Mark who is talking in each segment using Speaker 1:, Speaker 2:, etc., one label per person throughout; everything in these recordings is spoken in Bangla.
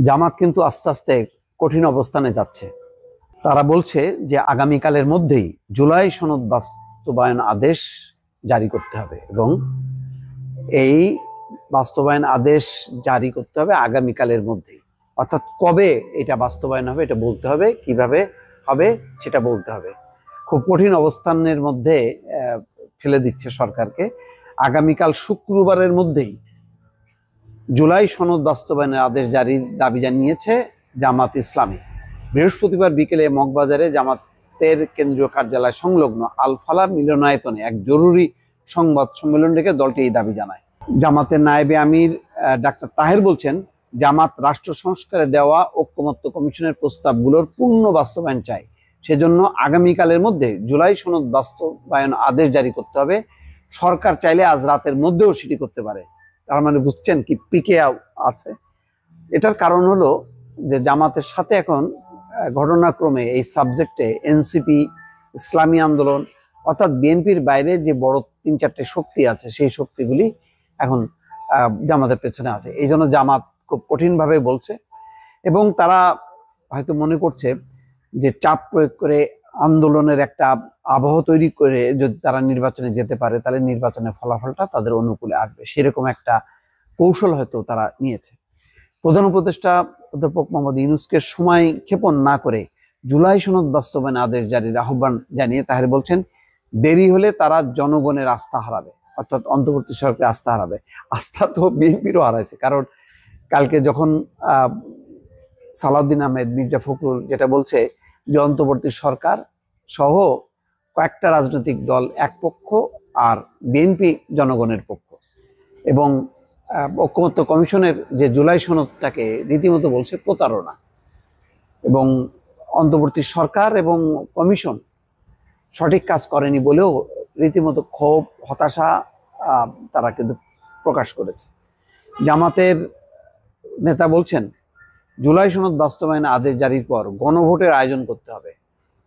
Speaker 1: জামাত কিন্তু আস্তে আস্তে কঠিন অবস্থানে যাচ্ছে। তারা বলছে যে আগামীকালের মধ্যেই জুলাই সনদ বাস্তবায়ন আদেশ জারি করতে হবে এবং এই বাস্তবায়ন আদেশ জারি করতে হবে আগামীকালের মধ্যেই। অর্থাৎ কবে এটা বাস্তবায়ন হবে এটা বলতে হবে, কিভাবে হবে সেটা বলতে হবে। খুব কঠিন অবস্থানের মধ্যে ফেলে দিচ্ছে সরকারকে। আগামীকাল শুক্রবারের মধ্যেই জুলাই সনদ বাস্তবায়নের আদেশ জারির দাবি জানিয়েছে জামাত ইসলামী। বৃহস্পতিবার বিকেলে মগবাজারে জামাতের কেন্দ্রীয় কার্যালয় সংলগ্ন আল ফালাহ মিলনায়তনে এক জরুরি সংবাদ সম্মেলন ডেকে দলটি এই দাবি জানায়। জামাতের নায়েবে আমির ডাক্তার তাহের বলছেন, জামাত রাষ্ট্র সংস্কারে দেওয়া ঐকমত্য কমিশনের প্রস্তাবগুলোর পূর্ণ বাস্তবায়ন চায়। সেজন্য আগামীকালের মধ্যে জুলাই সনদ বাস্তবায়ন আদেশ জারি করতে হবে। সরকার চাইলে আজ রাতের মধ্যেও সেটি করতে পারে। তার মানে বুঝছেন কি পিকে আছে। এটার কারণ হলো যে জামাতের সাথে এখন ঘটনাক্রমে এই সাবজেক্টে এনসিপি, ইসলামী আন্দোলন অর্থাৎ বিএনপির বাইরে যে বড় ৩-৪টে শক্তি আছে সেই শক্তিগুলি এখন জামাতের পেছনে আছে। এই জন্য জামাত খুব কঠিনভাবে বলছে এবং তারা হয়তো মনে করছে যে চাপ প্রয়োগ করে আন্দোলনের একটা আবহ তৈরি করে যদি তারা নির্বাচনে যেতে পারে তাহলে নির্বাচনের ফলাফলটা তাদের অনুকূলে আসবে, সেরকম একটা কৌশল হয়তো তারা নিয়েছে। প্রধান উপদেষ্টা অধ্যাপক মোহাম্মদ ইউনূসকে সময় ক্ষেপণ না করে জুলাই সনদ বাস্তবায়ন আদেশ জারির আহ্বান জানিয়ে তাহের বলছেন, দেরি হলে তারা জনগণের আস্থা হারাবে, অর্থাৎ অন্তর্বর্তী সরকারের আস্থা হারাবে। আস্থা তো বিএনপিরও হারাইছে, কারণ কালকে যখন সালাউদ্দিন আহমেদ, মির্জা ফখরুল যেটা বলছে যে অন্তর্বর্তী সরকার সহ কয়েকটা রাজনৈতিক দল এক পক্ষ আর বিএনপি জনগণের পক্ষ, এবং ঐকমত্য কমিশনের যে জুলাই সনদটাকে রীতিমতো বলছে প্রতারণা, এবং অন্তর্বর্তী সরকার এবং কমিশন সঠিক কাজ করেনি বলেও রীতিমতো ক্ষোভ, হতাশা তারা কিন্তু প্রকাশ করেছে। জামাতের নেতা বলছেন, জুলাই সনদ বাস্তবায়ন আদেশ জারির পর গণভোটের আয়োজন করতে হবে।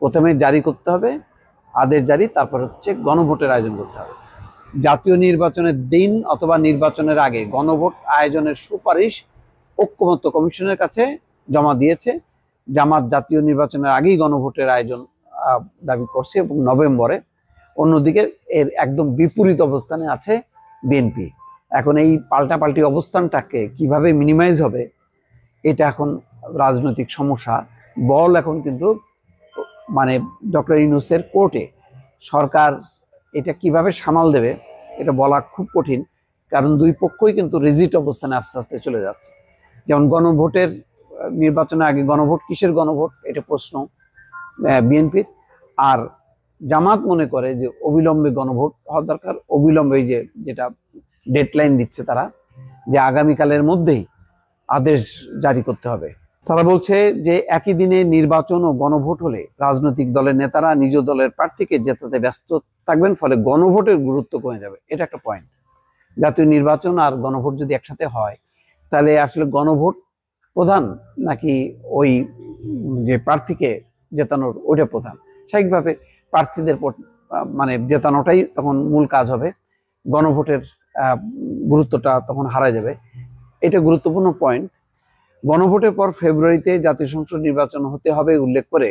Speaker 1: প্রথমে জারি করতে হবে আদেশ জারি, তারপর হচ্ছে গণভোটের আয়োজন করতে হবে। জাতীয় নির্বাচনের দিন অথবা নির্বাচনের আগে গণভোট আয়োজনের সুপারিশ ঐকমত্য কমিশনের কাছে জমা দিয়েছে। জামাত জাতীয় নির্বাচনের আগেই গণভোটের আয়োজন দাবি করছে এবং নভেম্বরে। অন্যদিকে এর একদম বিপরীত অবস্থানে আছে বিএনপি। এখন এই পাল্টাপাল্টি অবস্থানটাকে কিভাবে মিনিমাইজ হবে এটা এখন রাজনৈতিক সমস্যা। বল এখন কিন্তু মানে ডক্টর ইউনূসের কোর্টে। সরকার এটা কিভাবে সামাল দেবে এটা বলা খুব কঠিন, কারণ দুই পক্ষই কিন্তু রিজিট অবস্থানে আস্তে আস্তে চলে যাচ্ছে। যেমন গণভোটের নির্বাচনের আগে গণভোট, কিসের গণভোট এটা প্রশ্ন বিএনপির, আর জামাত মনে করে যে অবিলম্বে গণভোট হওয়া দরকার। অবিলম্বে যেটা ডেডলাইন দিচ্ছে তারা, যে আগামীকালের মধ্যেই আদেশ জারি করতে হবে। তারা বলছে যে একই দিনে নির্বাচন ও গণভোট হলে রাজনৈতিক দলের নেতারা নিজ দলের প্রার্থীকে জেতাতে ব্যস্ত থাকবেন, ফলে গণভোটের গুরুত্ব কমে যাবে। এটা একটা পয়েন্ট। জাতীয় নির্বাচন আর গণভোট যদি একসাথে হয় তাহলে আসলে গণভোট প্রধান নাকি ওই যে প্রার্থীকে জেতানোর ওইটা প্রধান? স্বাভাবিকভাবে প্রার্থীদের মানে জেতানোটাই তখন মূল কাজ হবে, গণভোটের গুরুত্বটা তখন হারায় যাবে। এটা গুরুত্বপূর্ণ পয়েন্ট। গণভোটের পর ফেব্রুয়ারিতে জাতীয় সংসদ নির্বাচন হতে হবে উল্লেখ করে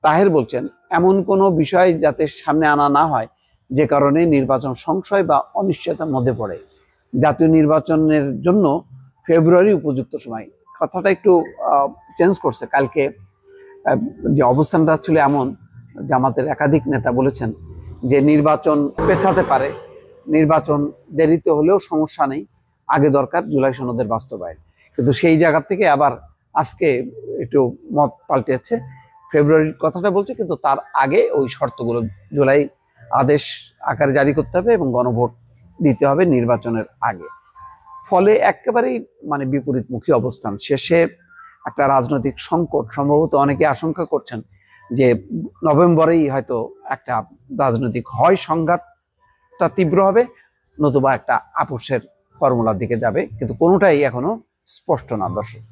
Speaker 1: তাহের বলছেন, এমন কোনো বিষয় যাতে সামনে আনা না হয় যে কারণে নির্বাচন সংশয় বা অনিশ্চয়তার মধ্যে পড়ে। জাতীয় নির্বাচনের জন্য ফেব্রুয়ারি উপযুক্ত সময়। কথাটা একটু চেঞ্জ করছে। কালকে যে অবস্থানটা ছিল এমন, জামাতের একাধিক নেতা বলেছেন যে নির্বাচন পেছাতে পারে, নির্বাচন দেরিতে হলেও সমস্যা নেই, আগে দরকার জুলাই সনদের বাস্তবায়ন। কিন্তু সেই জায়গা থেকে আবার আজকে একটু মত পাল্টেছে, ফেব্রুয়ারির কথাটা বলছে, কিন্তু তার আগে ওই শর্তগুলো জুলাই আদেশ আকারে জারি করতে হবে এবং গণভোট দিতে হবে নির্বাচনের আগে। ফলে একেবারেই মানে বিপরীতমুখী অবস্থান। শেষে একটা রাজনৈতিক সংকট সম্ভবত অনেকে আশঙ্কা করছেন যে নভেম্বরেই হয়তো একটা রাজনৈতিক হয় সংঘাতটা তীব্র হবে, নতুবা একটা আপোষের ফর্মুলার দিকে যাবে, কিন্তু কোনোটাই এখনো স্পষ্ট না দর্শক।